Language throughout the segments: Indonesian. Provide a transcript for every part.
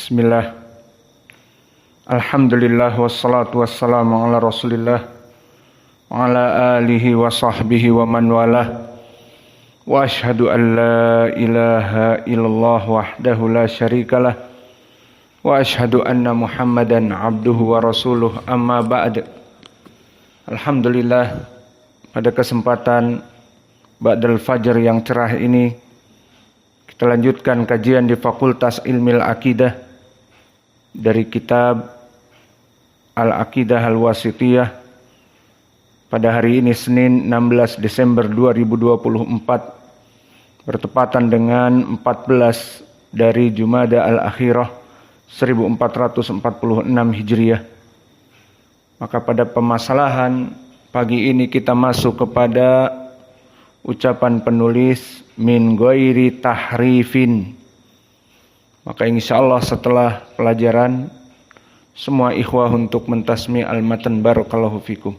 Bismillah. Alhamdulillah wassalatu wassalamu ala Rasulillah wa ala alihi wa sahbihi wa man walah. Wa ashhadu an la ilaha illallah wahdahu la syarikalah wa ashhadu anna Muhammadan abduhu wa rasuluh, amma ba'd. Alhamdulillah, pada kesempatan ba'dal fajr yang cerah ini kita lanjutkan kajian di Fakultas Ilmil Aqidah dari kitab Al-Aqidah Al-Wasithiyah pada hari ini Senin 16 Desember 2024 bertepatan dengan 14 dari Jumada Al-Akhirah 1446 Hijriah. Maka pada permasalahan pagi ini kita masuk kepada ucapan penulis min ghairi tahrifin. Maka insyaallah setelah pelajaran semua ikhwah untuk mentasmi al-matan, barakallahu fikum.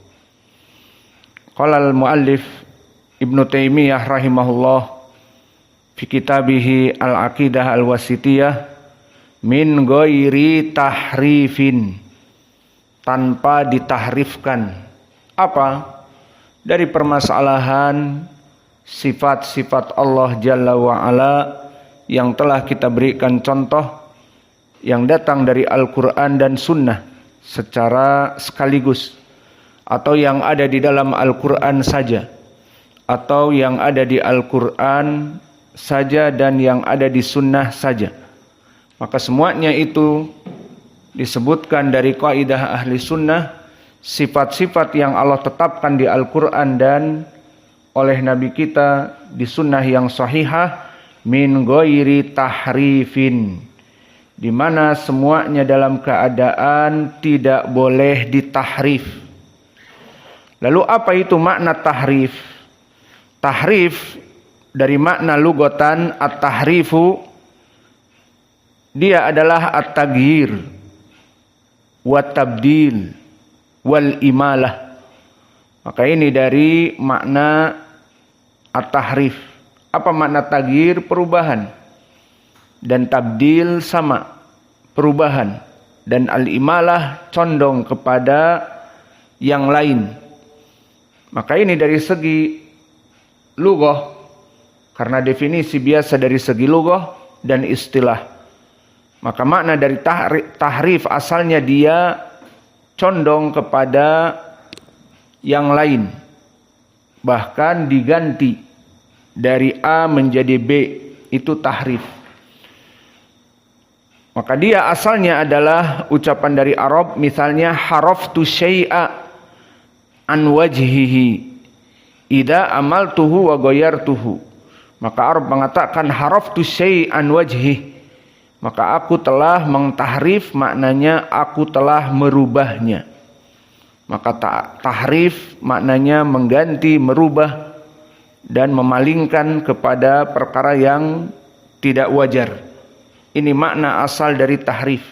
Qala al-muallif Ibnu Taimiyah rahimahullah fi kitabihi Al-Aqidah Al-Wasithiyah min ghairi tahrifin, tanpa ditahrifkan. Apa? Dari permasalahan sifat-sifat Allah Jalla wa'ala yang telah kita berikan contoh yang datang dari Al-Quran dan Sunnah secara sekaligus, atau yang ada di dalam Al-Quran saja, atau yang ada di Al-Quran saja dan yang ada di Sunnah saja. Maka semuanya itu disebutkan dari kaidah ahli sunnah, sifat-sifat yang Allah tetapkan di Al-Quran dan oleh Nabi kita di Sunnah yang sahihah min ghairi tahrifin, di mana semuanya dalam keadaan tidak boleh ditahrif. Lalu apa itu makna tahrif? Tahrif dari makna lugatan at-tahrifu, dia adalah at-taghyir wa tabdil wal imalah. Maka ini dari makna at-tahrif. Apa makna taghyir? Perubahan. Dan tabdil sama, perubahan. Dan al-imalah condong kepada yang lain. Maka ini dari segi lughah, karena definisi biasa dari segi lughah dan istilah. Maka makna dari tahrif asalnya dia condong kepada yang lain, bahkan diganti dari A menjadi B, itu tahrif. Maka dia asalnya adalah ucapan dari Arab, misalnya haraftu syai'a an wajhihi idza amaltuhu wa ghayyartuhu. Maka Arab mengatakan haraftu syai'an wajhi, maka aku telah mengtahrif, maknanya aku telah merubahnya. Maka tahrif maknanya mengganti, merubah dan memalingkan kepada perkara yang tidak wajar. Ini makna asal dari tahrif.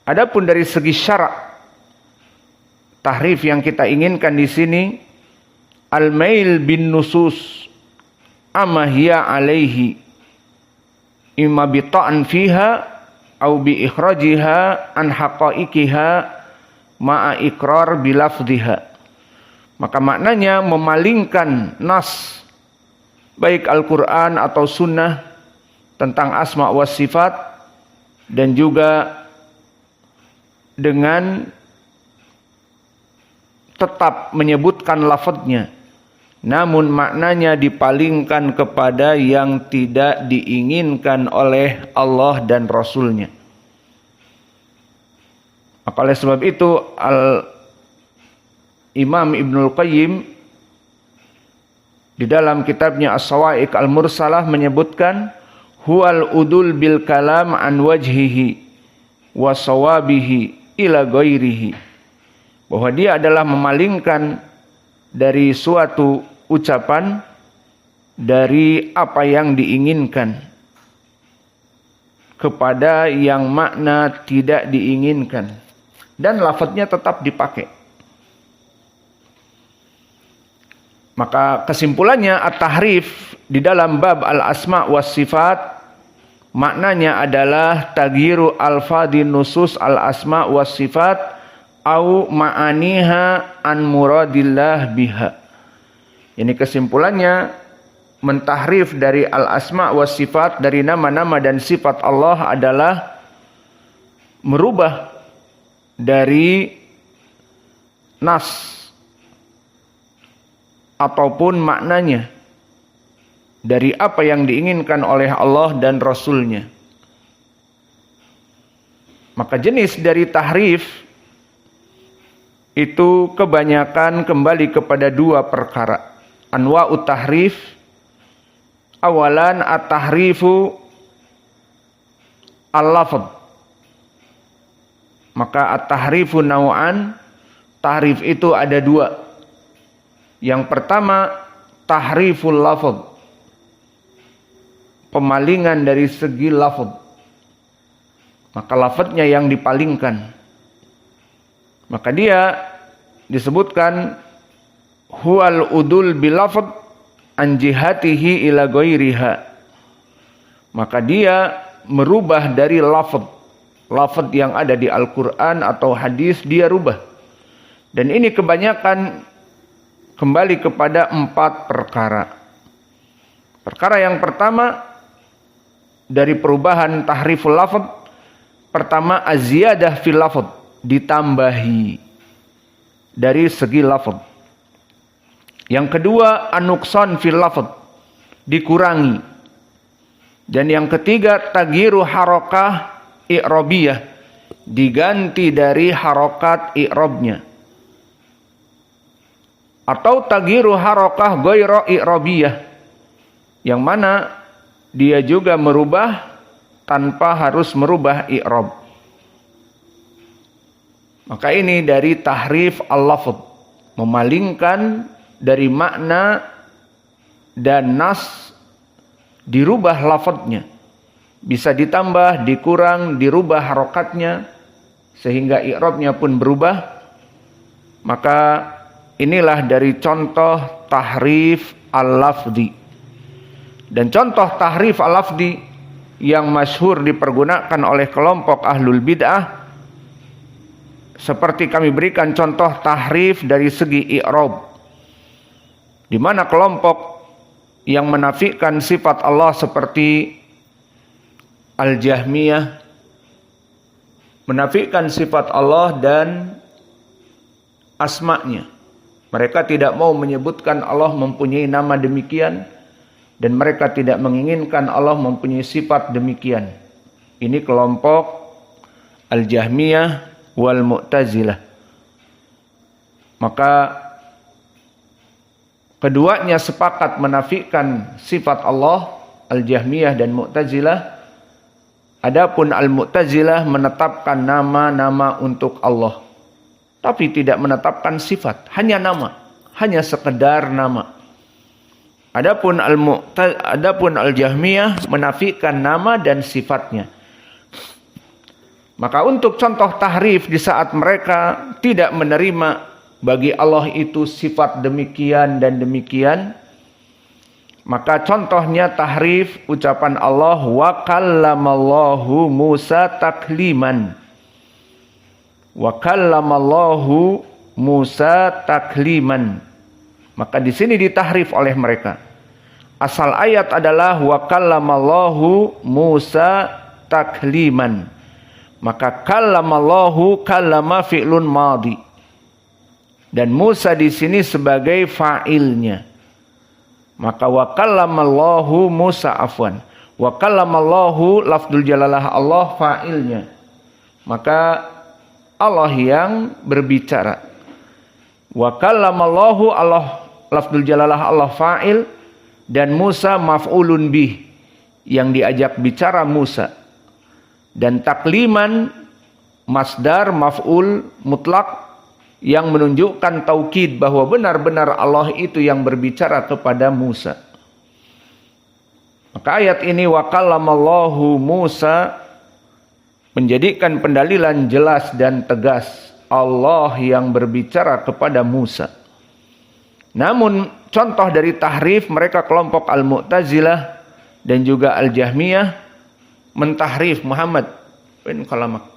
Adapun dari segi syarak, tahrif yang kita inginkan di sini al-mail bin nusus amma hiya alaihi imma bi ta'an fiha au bi ikhrajiha an haqaiqiha ma'a iqrar bi lafdhiha. Maka maknanya memalingkan nas, baik Al-Quran atau Sunnah, tentang asma wa sifat, dan juga dengan tetap menyebutkan lafadznya, namun maknanya dipalingkan kepada yang tidak diinginkan oleh Allah dan Rasulnya. Maka oleh sebab itu Imam Ibnul Qayyim di dalam kitabnya As-Sawa'iq Al-Mursalah menyebutkan huwal udul bil kalam an wajhihi wa sawabihi ila ghairihi, bahwa dia adalah memalingkan dari suatu ucapan dari apa yang diinginkan kepada yang makna tidak diinginkan, dan lafadznya tetap dipakai. Maka kesimpulannya at-tahrif di dalam bab al-asma was sifat maknanya adalah tagyiru alfadhin nusus al-asma was sifat au ma'aniha an muradillah biha. Ini kesimpulannya, mentahrif dari al-asma was sifat, dari nama-nama dan sifat Allah adalah merubah dari nas ataupun maknanya, dari apa yang diinginkan oleh Allah dan Rasul-Nya. Maka jenis dari tahrif itu kebanyakan kembali kepada dua perkara. Anwa'ut tahrif, awalan at-tahrifu al-lafz. Maka at-tahrifu naw'an, tahrif itu ada dua. Yang pertama, tahriful lafz, pemalingan dari segi lafaz. Maka lafaznya yang dipalingkan. Maka dia disebutkan huwal udul bil lafz an jihatihi ila ghairiha. Maka dia merubah dari lafaz yang ada di Al-Qur'an atau hadis, dia rubah. Dan ini kebanyakan kembali kepada 4 perkara. Perkara yang pertama dari perubahan tahriful lafaz, pertama az-ziyadah fil lafaz, ditambahi dari segi lafaz. Yang kedua an-nuqsan fil lafaz, dikurangi. Dan yang ketiga tagyiru harakah i'rabiyah, diganti dari harokat i'rabnya. Atau tagyiru harakah ghairu i'rabiyah, yang mana dia juga merubah tanpa harus merubah i'rab. Maka ini dari tahrif al-lafz, memalingkan dari makna dan nas, dirubah lafadznya. Bisa ditambah, dikurang, dirubah harokatnya, sehingga i'rabnya pun berubah. Maka inilah dari contoh tahrif al-lafzi. Dan contoh tahrif al-lafzi yang masyhur dipergunakan oleh kelompok ahlul bid'ah, seperti kami berikan contoh tahrif dari segi i'rab, di mana kelompok yang menafikan sifat Allah seperti Al-Jahmiyah, menafikan sifat Allah dan asma'nya. Mereka tidak mau menyebutkan Allah mempunyai nama demikian, dan mereka tidak menginginkan Allah mempunyai sifat demikian. Ini kelompok Al-Jahmiyah wal Mu'tazilah. Maka keduanya sepakat menafikan sifat Allah, Al-Jahmiyah dan Mu'tazilah. Adapun Al-Mu'tazilah menetapkan nama-nama untuk Allah, tapi tidak menetapkan sifat, hanya nama, hanya sekedar nama. Adapun Al-Jahmiyah menafikan nama dan sifatnya. Maka untuk contoh tahrif di saat mereka tidak menerima bagi Allah itu sifat demikian dan demikian, maka contohnya tahrif ucapan Allah wa kallamallahu Musa takliman. Wa kallamallahu Musa takliman. Maka di sini ditahrif oleh mereka. Asal ayat adalah wa kallamallahu Musa takliman. Maka kallamallahu, kallama fi'lun madhi. Dan Musa di sini sebagai fa'ilnya. Maka wa kallamallahu Musa afwan. Wa kallamallahu lafdzul jalalah Allah fa'ilnya. Maka Allah yang berbicara. Wa kallamallahu Allah lafdzul jalalah Allah fa'il, dan Musa maf'ulun bih, yang diajak bicara Musa. Dan takliman masdar maf'ul mutlak, yang menunjukkan taukid bahwa benar-benar Allah itu yang berbicara kepada Musa. Maka ayat ini wa kallamallahu Musa menjadikan pendalilan jelas dan tegas, Allah yang berbicara kepada Musa. Namun contoh dari tahrif mereka kelompok Al-Mu'tazilah dan juga Al-Jahmiyah, mentahrif Muhammad bin kalamak.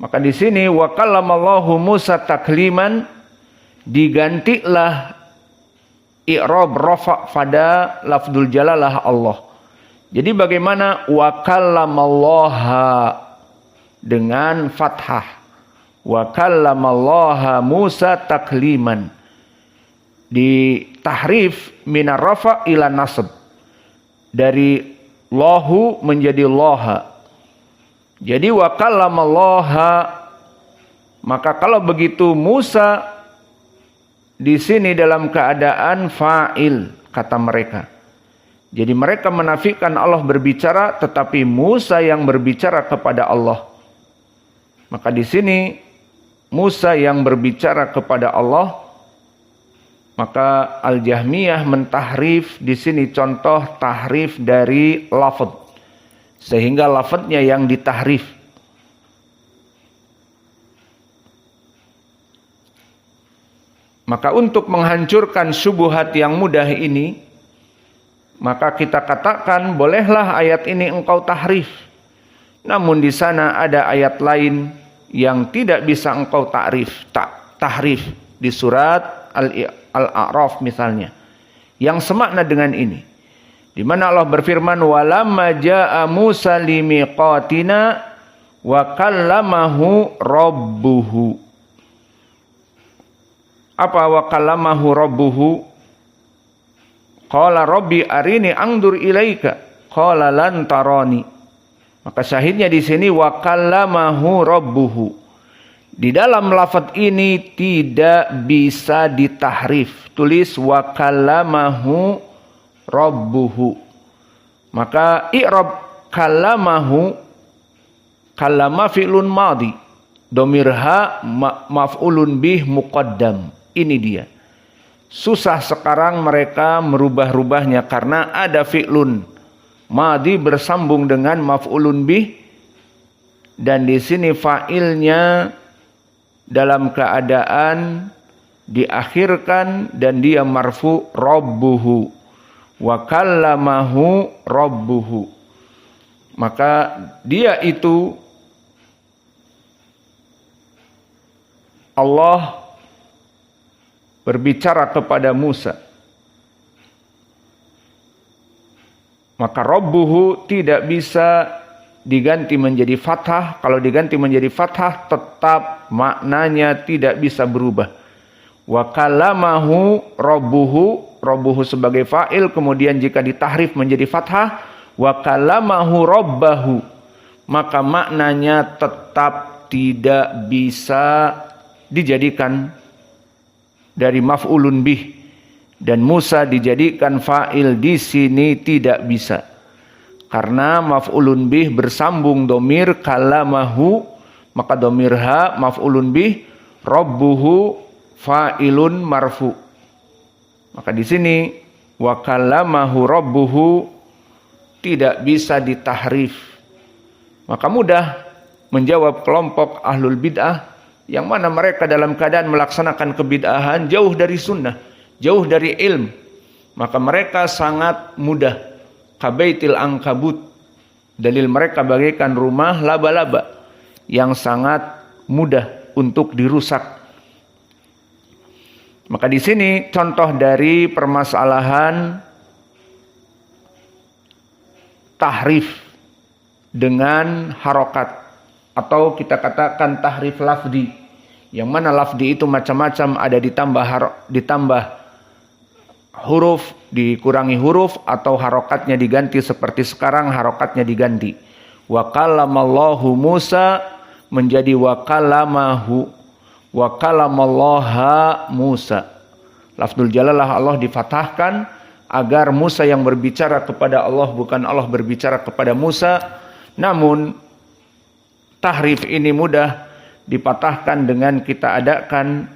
Maka di sini wa kallamallahu Musa takliman, digantilah i'rab rafa pada lafdzul jalalah Allah. Jadi bagaimana wa kallamallaha dengan fathah. Wa kallamallaha Musa takliman. Di tahrif minar rafa ila nasab. Dari lahu menjadi laha. Jadi wa kallamallaha, maka kalau begitu Musa di sini dalam keadaan fa'il kata mereka. Jadi mereka menafikan Allah berbicara, tetapi Musa yang berbicara kepada Allah. Maka di sini Musa yang berbicara kepada Allah, maka Al-Jahmiyah mentahrif di sini contoh tahrif dari lafadz. Sehingga lafadznya yang ditahrif. Maka untuk menghancurkan syubhat yang mudah ini, maka kita katakan bolehlah ayat ini engkau tahrif. Namun di sana ada ayat lain yang tidak bisa engkau tahrif di surat Al-A'raf misalnya, yang semakna dengan ini. Di mana Allah berfirman walamma jaa Musa limiqatina wa kallamahu rabbuhu. Apa wa kallamahu rabbuhu? Qala rabbi arini anzur ilaika. Qala lan tarani. Maka syahidnya di sini wa kallamahu rabbuhu. Di dalam lafaz ini tidak bisa ditahrif. Tulis wa kallamahu rabbuhu. Maka i'rab kallamahu, kallama fi'lun madhi, dhamir ha maf'ulun bih muqaddam. Ini dia. Susah sekarang mereka merubah-rubahnya karena ada fi'lun madhi bersambung dengan maf'ulun bih, dan di sini fa'ilnya dalam keadaan diakhirkan dan dia marfu rabbuhu. Wa kallamahu rabbuhu. Maka dia itu Allah berbicara kepada Musa. Maka rabbuhu tidak bisa diganti menjadi fathah. Kalau diganti menjadi fathah tetap maknanya tidak bisa berubah. Wa kallamahu rabbuhu, rabbuhu sebagai fa'il, kemudian jika ditahrif menjadi fathah wa kallamahu rabbahu, maka maknanya tetap tidak bisa dijadikan dari maf'ulun bih, dan Musa dijadikan fa'il di sini tidak bisa. Karena maf'ulun bih bersambung domir kallamahu, maka domir ha maf'ulun bih, rabbuhu fa'ilun marfu. Maka di sini wa kallamahu rabbuhu tidak bisa ditahrif. Maka mudah menjawab kelompok ahlul bid'ah yang mana mereka dalam keadaan melaksanakan kebid'ahan jauh dari sunnah, jauh dari ilm. Maka mereka sangat mudah. Kabaitil angkabut, dalil mereka bagaikan rumah laba-laba yang sangat mudah untuk dirusak. Maka di sini contoh dari permasalahan tahrif dengan harokat, atau kita katakan tahrif lafdi, yang mana lafdi itu macam-macam, ada ditambah huruf, dikurangi huruf, atau harokatnya diganti seperti sekarang harokatnya diganti. Wa kallamallahu Musa menjadi wa kallamahu. Wa kallamallaha Musa. Lafdzul jalalah Allah difathahkan agar Musa yang berbicara kepada Allah, bukan Allah berbicara kepada Musa. Namun tahrif ini mudah dipatahkan dengan kita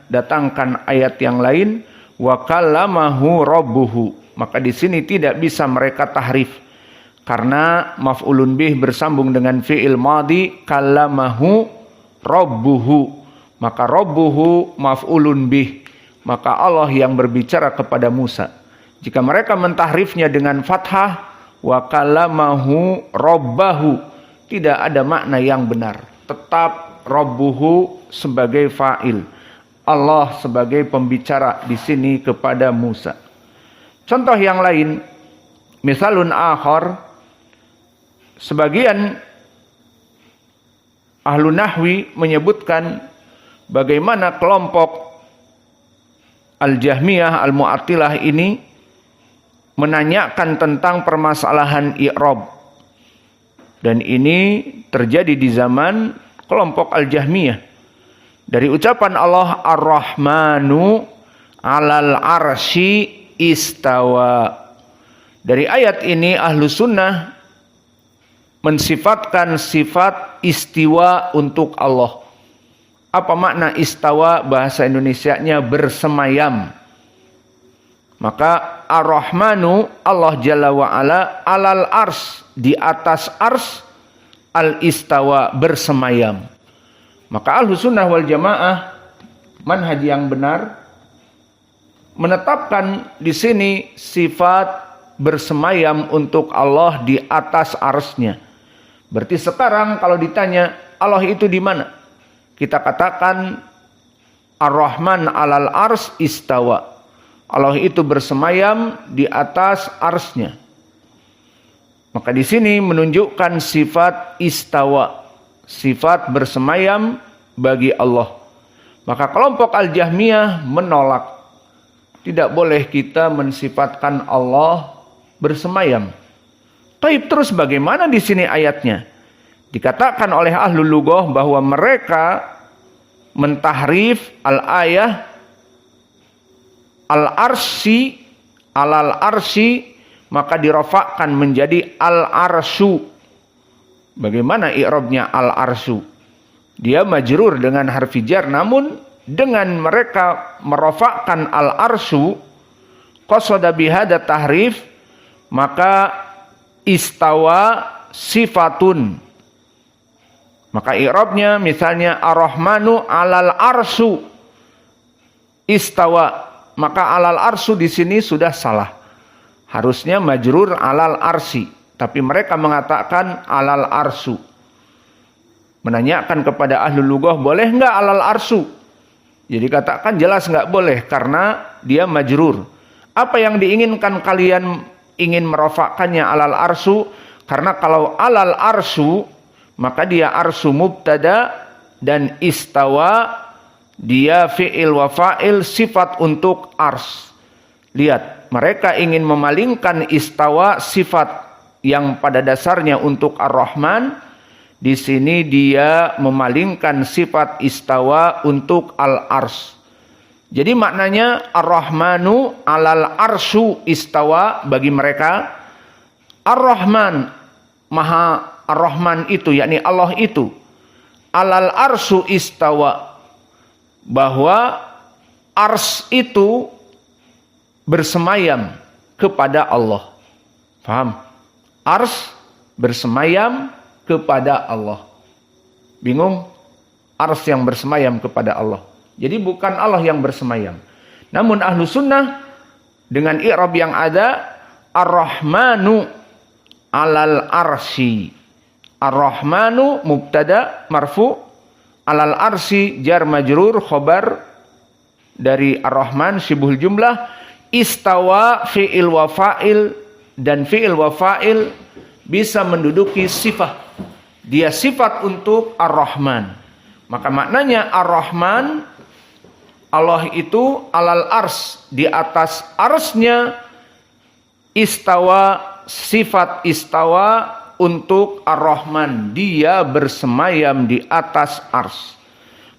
datangkan ayat yang lain wa kallamahu rabbuhu. Maka di sini tidak bisa mereka tahrif karena maf'ulun bih bersambung dengan fi'il madhi kallamahu rabbuhu. Maka rabbuhu maf'ulun bih, maka Allah yang berbicara kepada Musa. Jika mereka mentahrifnya dengan fathah wa kalamahu rabbahu. Tidak ada makna yang benar. Tetap rabbuhu sebagai fa'il. Allah sebagai pembicara di sini kepada Musa. Contoh yang lain, misalun akhar, sebagian ahlu nahwi menyebutkan bagaimana kelompok Al-Jahmiyah, Al-Mu'attilah ini menanyakan tentang permasalahan i'rab. Dan ini terjadi di zaman kelompok Al-Jahmiyah. Dari ucapan Allah Ar-Rahmanu 'alal arsy istawa. Dari ayat ini ahlu sunnah mensifatkan sifat istiwa untuk Allah. Apa makna istawa? Bahasa Indonesianya bersemayam. Maka Ar-Rahmanu, Allah Jalla wa'ala, alal ars, di atas ars, al-istawa, bersemayam. Maka ahlu sunnah wal jamaah, manhaj yang benar, menetapkan di sini sifat bersemayam untuk Allah di atas arsnya. Berarti sekarang kalau ditanya Allah itu di mana? Kita katakan Ar-Rahman alal ars istawa. Allah itu bersemayam di atas arsnya. Maka di sini menunjukkan sifat istawa, sifat bersemayam bagi Allah. Maka kelompok Al-Jahmiyah menolak. Tidak boleh kita mensifatkan Allah bersemayam. Taib, terus bagaimana di sini ayatnya? Dikatakan oleh ahlul lughah bahwa mereka mentahrif al-ayah al-arsy alal arsy, maka dirofakkan menjadi al-arsyu. Bagaimana i'rabnya al-arsyu? Dia majrur dengan harfi jar, namun dengan mereka merofakkan al-arsyu qasada bihada tahrif, maka istawa sifatun. Maka i'rabnya misalnya Ar-Rahmanu alal arsyu istawa, maka alal arsyu di sini sudah salah. Harusnya majrur alal arsi, tapi mereka mengatakan alal arsyu. Menanyakan kepada ahlul lughah, boleh enggak alal arsyu? Jadi katakan jelas enggak boleh karena dia majrur. Apa yang diinginkan kalian ingin merofakkannya alal arsyu? Karena kalau alal arsyu, maka dia arsyu mubtada dan istawa dia fi'il wa fa'il sifat untuk ars. Lihat, mereka ingin memalingkan istawa sifat yang pada dasarnya untuk Ar-Rahman. Di sini dia memalingkan sifat istawa untuk al-ars. Jadi maknanya Ar-Rahmanu alal arsyu istawa bagi mereka. Ar-Rahman, Maha Ar-Rahman itu, yakni Allah itu, alal arsyu istawa, bahwa ars itu bersemayam kepada Allah. Paham? Ars bersemayam kepada Allah. Bingung? Ars yang bersemayam kepada Allah. Jadi bukan Allah yang bersemayam. Namun ahlu sunnah dengan i'rab yang ada, Ar-Rahmanu alal arsy. Ar-Rahmanu mubtada marfu, alal arsy jar majrur khobar dari Ar-Rahman syibhul jumlah, istawa fi'il wa fa'il, dan fi'il wa fa'il bisa menduduki sifat. Dia sifat untuk Ar-Rahman. Maka maknanya Ar-Rahman, Allah itu alal ars, di atas arsnya, istawa, sifat istawa untuk Ar-Rahman, dia bersemayam di atas ars.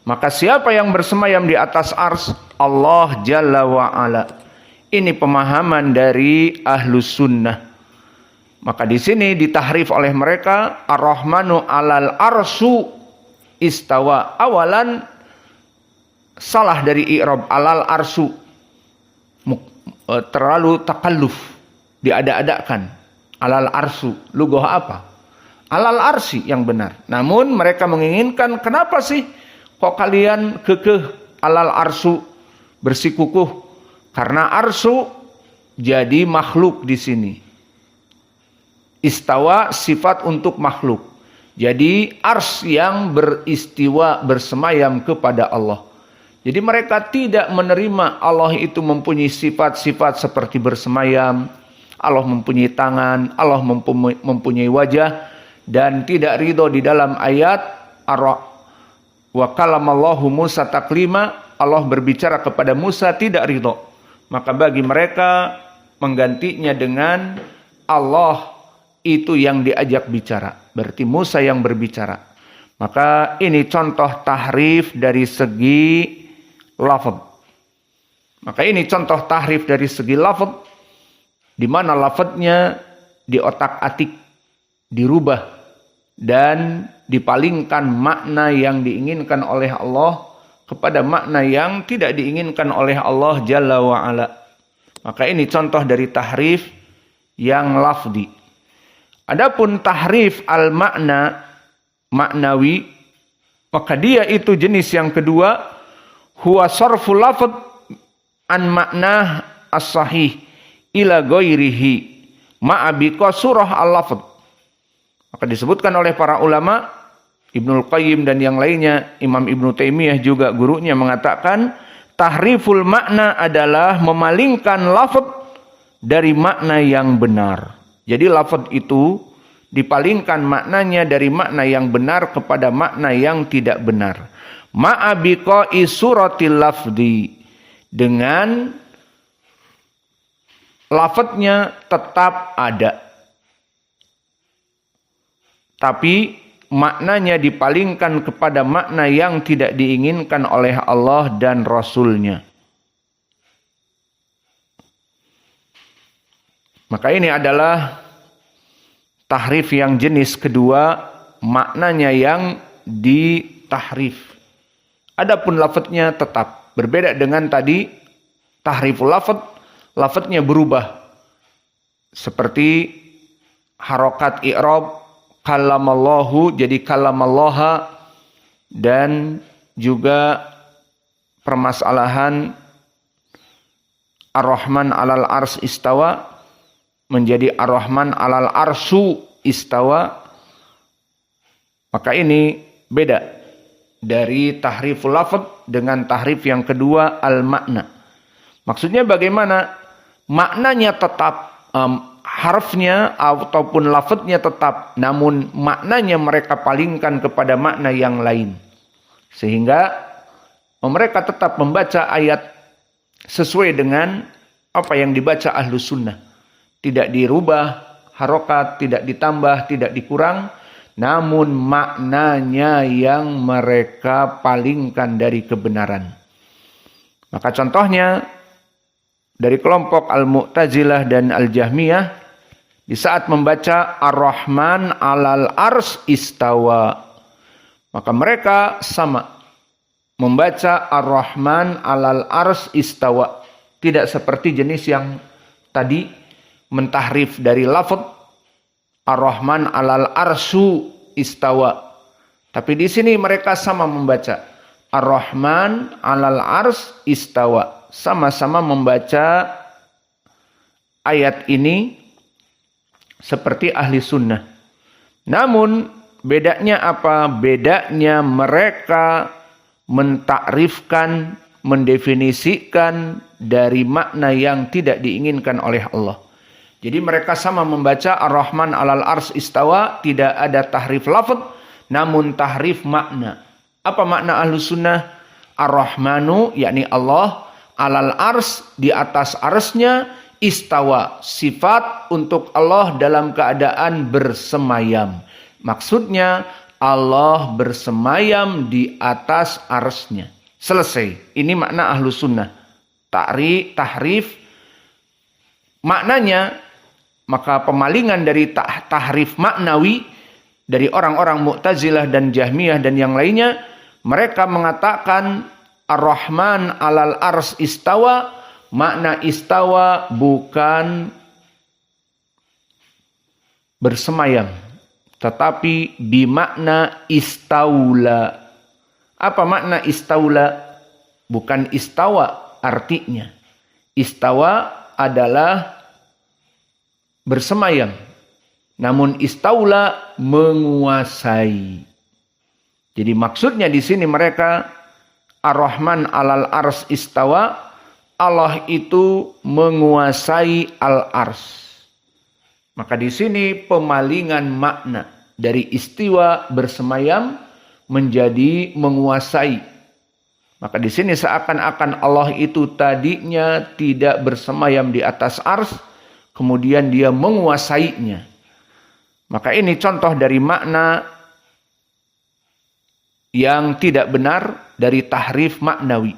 Maka siapa yang bersemayam di atas ars? Allah Jalla wa'ala. Ini pemahaman dari ahlus sunnah. Maka di sini ditahrif oleh mereka Ar-Rahmanu alal arsu istawa. Awalan salah dari i'rab alal arsu, terlalu takalluf, diada-adakan. Alal arsu, lughah apa? Alal arsi yang benar. Namun mereka menginginkan, kenapa sih kok kalian kekeh alal arsu, bersikukuh? Karena arsu jadi makhluk di sini. Istawa sifat untuk makhluk. Jadi ars yang beristiwa bersemayam kepada Allah. Jadi mereka tidak menerima Allah itu mempunyai sifat-sifat seperti bersemayam, Allah mempunyai tangan, Allah mempunyai wajah, dan tidak ridho di dalam ayat wa kalamallahu Musa taklima, Allah berbicara kepada Musa tidak ridho. Maka bagi mereka menggantinya dengan Allah itu yang diajak bicara. Berarti Musa yang berbicara. Maka ini contoh tahrif dari segi lafaz. Maka ini contoh tahrif dari segi lafaz, di mana lafaznya diotak-atik, dirubah, dan dipalingkan makna yang diinginkan oleh Allah kepada makna yang tidak diinginkan oleh Allah Jalla wa'ala. Maka ini contoh dari tahrif yang lafzi. Adapun tahrif al-makna, maknawi, maka dia itu jenis yang kedua, huwa sarful lafz an makna as-sahih ila ghairihi ma'abika surah al-lafz. Maka disebutkan oleh para ulama, Ibnul Qayyim dan yang lainnya, Imam Ibnu Taimiyah juga gurunya mengatakan, tahriful makna adalah memalingkan lafaz dari makna yang benar. Jadi lafaz itu dipalingkan maknanya dari makna yang benar kepada makna yang tidak benar. Ma'abiqa'i suratil lafzi, dengan lafadznya tetap ada, tapi maknanya dipalingkan kepada makna yang tidak diinginkan oleh Allah dan Rasul-Nya. Maka ini adalah tahrif yang jenis kedua, maknanya yang ditahrif. Adapun lafadznya tetap. Berbeda dengan tadi, tahriful lafadz, lafadznya berubah. Seperti harokat i'rab, kalamallahu jadi kalamallaha, dan juga permasalahan ar-Rahman alal ars istawa menjadi ar-Rahman alal arsu istawa. Maka ini beda dari tahriful lafadz dengan tahrif yang kedua al-makna. Maksudnya bagaimana? Maknanya tetap, harfnya ataupun lafadznya tetap, namun maknanya mereka palingkan kepada makna yang lain. Sehingga mereka tetap membaca ayat sesuai dengan apa yang dibaca Ahlus Sunnah. Tidak dirubah harokat, tidak ditambah, tidak dikurang, namun maknanya yang mereka palingkan dari kebenaran. Maka contohnya dari kelompok Al-Mu'tazilah dan Al-Jahmiyah, di saat membaca Ar-Rahman alal ars istawa, maka mereka sama membaca Ar-Rahman alal ars istawa. Tidak seperti jenis yang tadi mentahrif dari lafaz Ar-Rahman alal arsu istawa. Tapi di sini mereka sama membaca Ar-Rahman alal ars istawa. Sama-sama membaca ayat ini seperti ahli sunnah. Namun bedanya apa? Bedanya mereka mentakrifkan, mendefinisikan dari makna yang tidak diinginkan oleh Allah. Jadi mereka sama membaca Ar-Rahman alal ars istawa, tidak ada tahrif lafaz, namun tahrif makna. Apa makna Ahlus Sunnah? Ar-Rahmanu, yakni Allah, alal ars, di atas arsnya, istawa, sifat untuk Allah dalam keadaan bersemayam. Maksudnya Allah bersemayam di atas arsnya. Selesai. Ini makna Ahlus Sunnah. Tahrif maknanya, maka pemalingan dari tahrif maknawi dari orang-orang Mu'tazilah dan Jahmiyah dan yang lainnya, mereka mengatakan Ar-Rahman alal ars istawa, makna istawa bukan bersemayam, tetapi bimakna istaula. Apa makna istaula? Bukan istawa artinya. Istawa adalah bersemayam. Namun istaula menguasai. Jadi maksudnya di sini mereka Ar-Rahman alal ars istawa, Allah itu menguasai al-ars. Maka di sini pemalingan makna dari istiwa bersemayam menjadi menguasai. Maka di sini seakan-akan Allah itu tadinya tidak bersemayam di atas ars, kemudian dia menguasainya. Maka ini contoh dari makna yang tidak benar dari tahrif maknawi.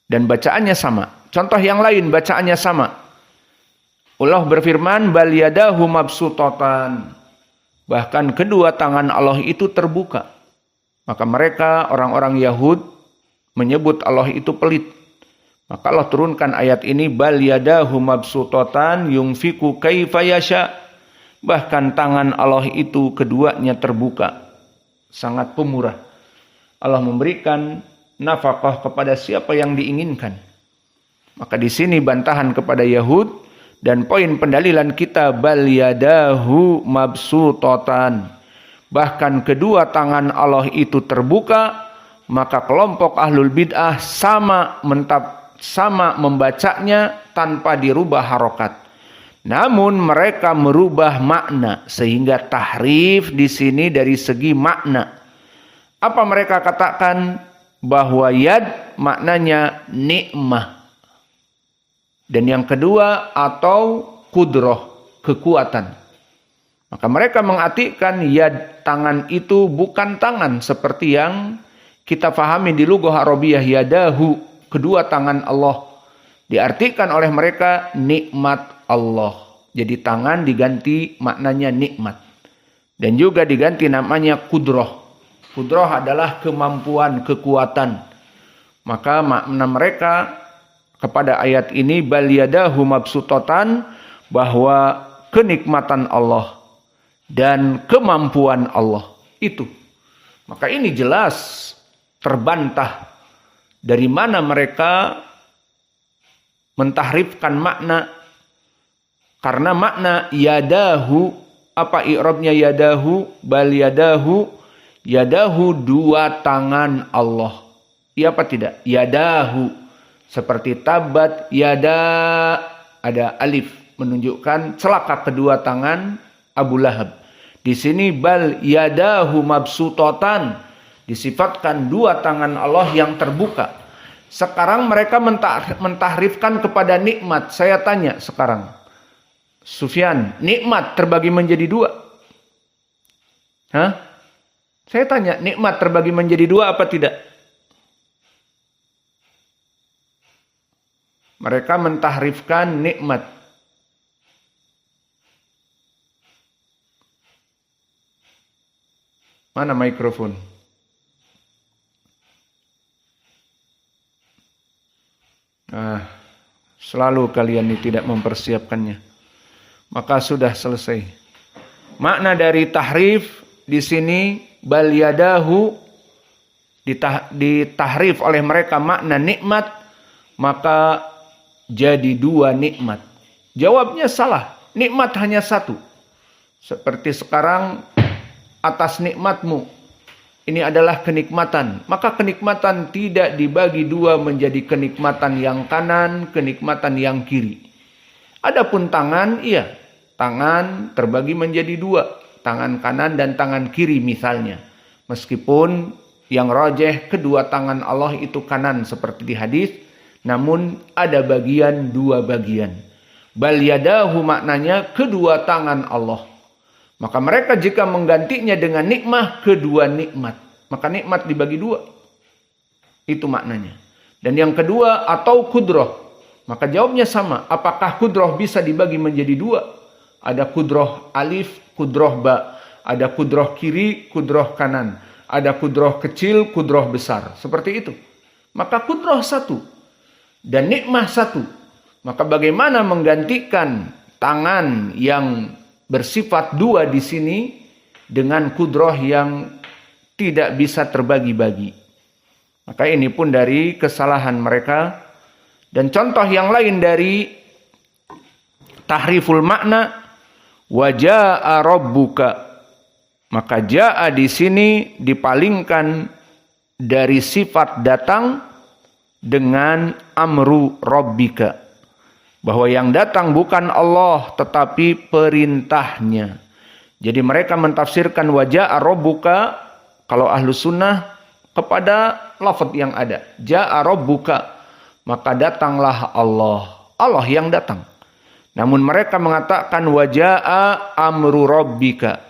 Dan bacaannya sama. Contoh yang lain bacaannya sama. Allah berfirman, bal yadahu mabsutatan. Bahkan kedua tangan Allah itu terbuka. Maka mereka orang-orang Yahud menyebut Allah itu pelit. Maka Allah turunkan ayat ini, bal yadahu mabsutatan yunfiku kaifa yasha. Bahkan tangan Allah itu keduanya terbuka. Sangat pemurah. Allah memberikan nafkah kepada siapa yang diinginkan. Maka di sini bantahan kepada Yahud. Dan poin pendalilan kita, bal yadahu mabsutatan. Bahkan kedua tangan Allah itu terbuka. Maka kelompok ahlul bid'ah sama membacanya tanpa dirubah harokat. Namun mereka merubah makna sehingga tahrif di sini dari segi makna. Apa mereka katakan? Bahwa yad maknanya nikmah. Dan yang kedua atau kudroh, kekuatan. Maka mereka mengartikan yad tangan itu bukan tangan seperti yang kita fahami di lughah Arabiyah yadahu, kedua tangan Allah. Diartikan oleh mereka nikmat Allah. Jadi tangan diganti maknanya nikmat. Dan juga diganti namanya kudroh. Kudroh adalah kemampuan, kekuatan. Maka makna mereka kepada ayat ini bal yadahu mabsutatan, bahwa kenikmatan Allah dan kemampuan Allah itu. Maka ini jelas terbantah dari mana mereka mentahrifkan makna. Karena makna yadahu, apa i'rabnya yadahu? Bal yadahu, yadahu dua tangan Allah. Iya apa tidak? Yadahu. Seperti tabat yada, ada alif menunjukkan celaka kedua tangan Abu Lahab. Di sini bal yadahu mabsutatan, disifatkan dua tangan Allah yang terbuka. Sekarang mereka mentahrifkan kepada nikmat. Saya tanya sekarang, Sufyan, nikmat terbagi menjadi dua? Hah? Saya tanya, nikmat terbagi menjadi dua apa tidak? Mereka mentahrifkan nikmat. Mana mikrofon? Selalu kalian ini tidak mempersiapkannya. Maka sudah selesai. Makna dari tahrif di sini bal yadahu ditahrif oleh mereka makna nikmat, maka jadi dua nikmat. Jawabnya salah. Nikmat hanya satu. Seperti sekarang atas nikmatmu. Ini adalah kenikmatan. Maka kenikmatan tidak dibagi dua menjadi kenikmatan yang kanan, kenikmatan yang kiri. Adapun tangan, iya. Tangan terbagi menjadi dua. Tangan kanan dan tangan kiri misalnya. Meskipun yang rajih kedua tangan Allah itu kanan seperti di hadis. Namun ada bagian dua bagian. Bal yadahu maknanya kedua tangan Allah. Maka mereka jika menggantinya dengan nikmah, kedua nikmat. Maka nikmat dibagi dua. Itu maknanya. Dan yang kedua atau kudroh. Maka jawabnya sama. Apakah kudroh bisa dibagi menjadi dua? Ada kudroh alif, kudroh ba. Ada kudroh kiri, kudroh kanan. Ada kudroh kecil, kudroh besar. Seperti itu. Maka kudroh satu. Dan nikmah satu. Maka bagaimana menggantikan tangan yang bersifat dua di sini dengan kudroh yang tidak bisa terbagi-bagi. Maka ini pun dari kesalahan mereka. Dan contoh yang lain dari tahriful makna, Wa jaa rabbuka. Maka jaa di sini dipalingkan dari sifat datang dengan amru rabbika. Bahwa yang datang bukan Allah tetapi perintahnya. Jadi mereka mentafsirkan wa jaa rabbuka kalau ahlu sunnah kepada lafaz yang ada. Jaa rabbuka. Maka datanglah Allah. Allah yang datang. Namun mereka mengatakan wa jaa amru rabbika.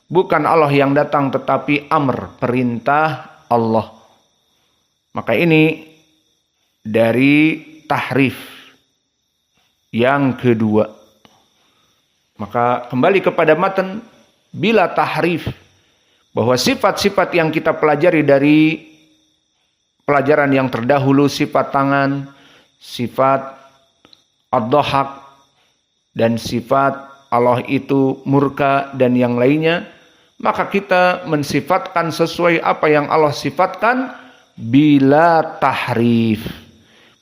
Bukan Allah yang datang tetapi amr, perintah Allah. Maka ini dari tahrif yang kedua. Maka kembali kepada matan, bila tahrif, bahwa sifat-sifat yang kita pelajari dari pelajaran yang terdahulu, sifat tangan, sifat ad-dhahak, dan sifat Allah itu murka dan yang lainnya, maka kita mensifatkan sesuai apa yang Allah sifatkan bila tahrif.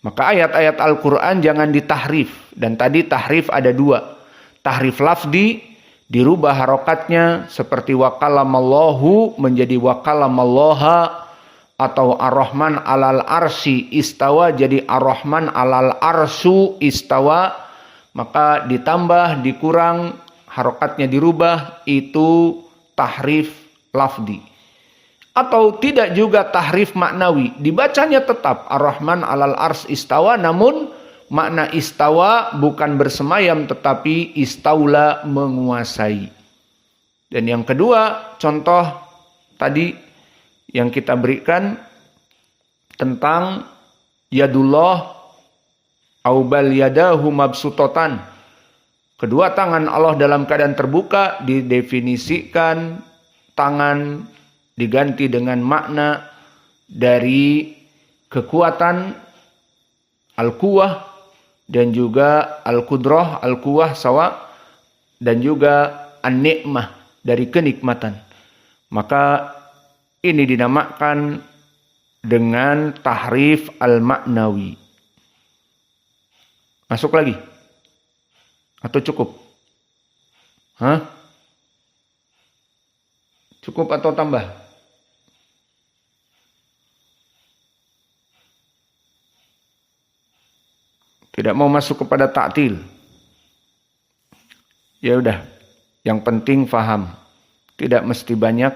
Maka ayat-ayat Al-Quran jangan ditahrif. Dan tadi tahrif ada dua. Tahrif lafdi, dirubah harokatnya seperti wakalamallahu menjadi wakalamallaha, atau ar-Rahman alal arsy istawa jadi ar-Rahman alal arsu istawa. Maka ditambah, dikurang, harokatnya dirubah, itu tahrif lafdi. Atau tidak juga tahrif maknawi. Dibacanya tetap ar-Rahman alal ars istawa, namun makna istawa bukan bersemayam tetapi istaula menguasai. Dan yang kedua, contoh tadi yang kita berikan tentang yadullah au bal yadahu mabsutotan. Kedua tangan Allah dalam keadaan terbuka didefinisikan tangan diganti dengan makna dari kekuatan al-quwah dan juga al-qudrah, al-quwah sawa, dan juga an-ni'mah dari kenikmatan. Maka ini dinamakan dengan tahrif al-maknawi. Masuk lagi? Atau cukup? Hah? Cukup atau tambah? Tidak mau masuk kepada ta'til. Ya udah, yang penting faham. Tidak mesti banyak,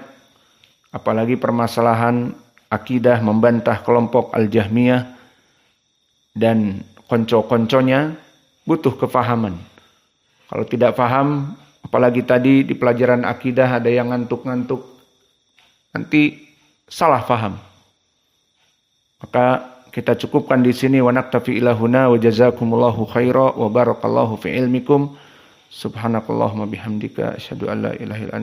apalagi permasalahan akidah membantah kelompok Al-Jahmiyah dan konco-konconya butuh kefahaman. Kalau tidak faham, apalagi tadi di pelajaran akidah ada yang ngantuk-ngantuk, nanti salah faham. Maka kita cukupkan di sini. Wa naktafi ilahuna wa jazakumullahu khaira wa barakallahu fi ilmikum. Subhanakallahumma bihamdika asyhadu an la ilaha illa anta